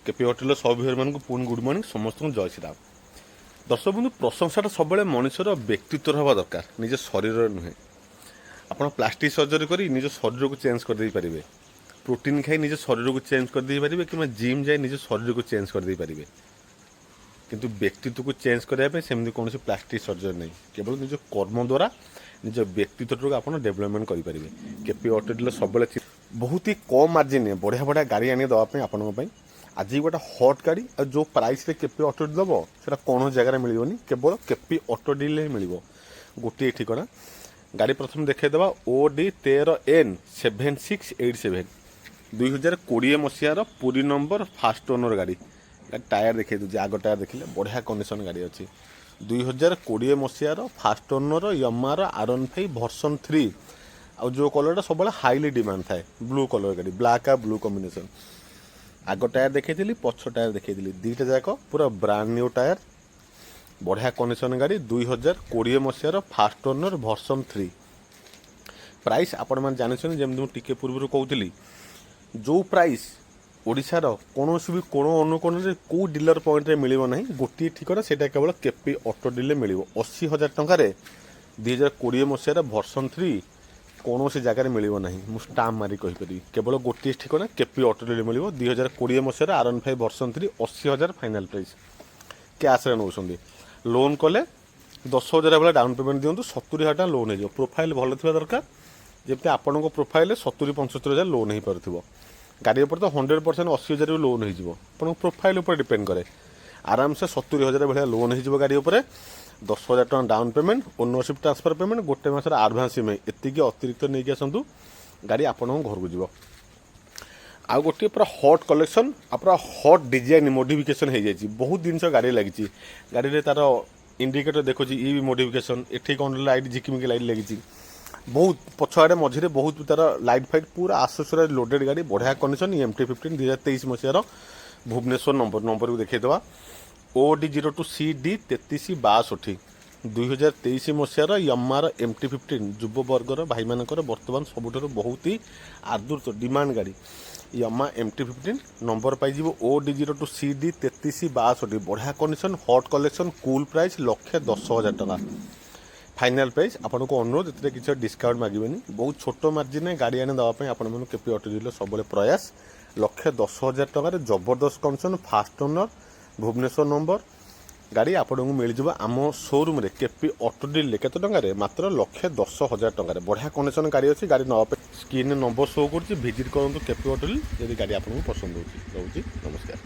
KP hotel सब भिवर मान पुणी गुड मॉर्निंग समस्त जय श्रीराम। दर्शक बंधु प्रशंसाटा सब मनुष्यर व्यक्तित्व हवा दरकार निज शरीर नुहे। आप प्लास्टिक सर्जरी कर निज शरीर को चेंज करदे पारे, प्रोटीन खाई निज शरीर को चेंज करदे पारे कि जिम जाए निज शरीर को चेंज करदे पारे, किंतु व्यक्तित्व को चेंज करने सेमती कौन प्लास्टिक सर्जरी नहीं। केवल निज कर्म द्वारा निज व्यक्तित्व आप डेभलपमेंट करेंगे। केपी होटेल सब बहुत ही कम मार्जिन बढ़िया बढ़िया गाड़ी आनी देवाई आपण आज गोटे हट गाड़ी जो प्राइस रे केपी ऑटो डील दब से कौन जगह मिलनी, केवल केपी ऑटो डील ही मिल गोटे ठिकाना। गाड़ी प्रथम देखा OD 13N7687 2020 मसीहार पूरी नंबर फास्ट ओनर गाड़ी। टायर देखिए दूसरे आग टायर देखिले बढ़िया कंडीशन गाड़ी अच्छी। 2020 मसीहार फास्ट ओनर यमार R15 वर्सन 3 आ जो कलर सब हाईली डिमांड थाए ब्लू कलर गाड़ी, ब्लैक आ ब्लू कॉम्बिनेशन। आग टायर देखी पछ टायर देखी दीटा जाक पूरा ब्रांड न्यू टायर बढ़िया कंडीशन गाड़ी। 2020 मसीहार फास्ट ओनर वर्सन 3 प्राइस आपण मैंने जानते जमी मुझे टिके पूर्व कहती जो प्राइस ओडिशार कौन भी कोण अनुकोण कौ डीलर पॉइंट में मिल ना गोटे ठिकाना से केवल केपी ऑटो डील मिल 80,000 टकर 2020 मसीहार वर्सन 3 कौन सी जगह मिल ना मुझे स्टाम्प मारी कहीपरि केवल गोटे ठिकाना केपी ऑटो डील मिल 2020 मसीहार R15 version 3 80,000 final price cash नौ लोन कले 10,000 भाई डाउन पेमेंट दिंतु 70,000 लोन हो प्रोफाइल भल थी दरकार जमी आपण प्रोफाइल 70-75,000 लोन हो पार गाड़ी पर तो 100% 80,000 भी लोन हो प्रोफाइल उपर डिपेंड करे आराम से 70,000 भाई लोन हो गाड़ी उपर 10,000 टका down payment ownership transfer payment गोटे मसर आडभांस ईएमआई एतिक अतिरिक्त नहीं आसतु गाड़ी आपण घर को जीव। आ गोटे पूरा हट कलेक्शन पूरा हट डिजाइन मॉडिफिकेशन हो जाए बहुत जिन गाड़ी लगी गाड़ी में तार इंडिकेटर देखो ये भी मॉडिफिकेशन एठी कौन लाइट झिकिमिकी लाइट लगी बहुत पछआड़े मझे बहुत तार लाइट फाइट पूरा आसोसराइज लोडेड गाड़ी बढ़िया कंडीशन MT-15 2023 मसीहार भुवनेश्वर नंबर को देखा OD 02CD 3362 2023 मसीहार यमार MT-15 युव वर्गर भाई मानकर बर्तमान सबुठ बहुत ही आदृत डिमांड गाड़ी यमा MT-15 नंबर पाई OD 02CD 3362 बढ़िया कंडीशन हट कलेक्शन कूल प्राइस 1,10,000 टका फाइनाल प्राइस आपन को अनुरोध ये किसी डिस्काउंट मांगे बहुत छोट मार्जिन गाड़ी आने देवाई आपण केपी ऑटो डीलर सब प्रयास 1,10,000 टकर जबरदस्त condition fast owner Bhubaneswar number गाड़ी आपको मिल जाव आम शोरूम रे केपी ऑटो डील केते टंका मात्र 1,10,000 टकर बढ़िया कंडीशन गाड़ी अच्छी गाड़ी ना स्क्रीन नंबर शो कर विजिट करूँ केपी ऑटो डील यदि गाड़ी आपको पसंद हो। नमस्कार।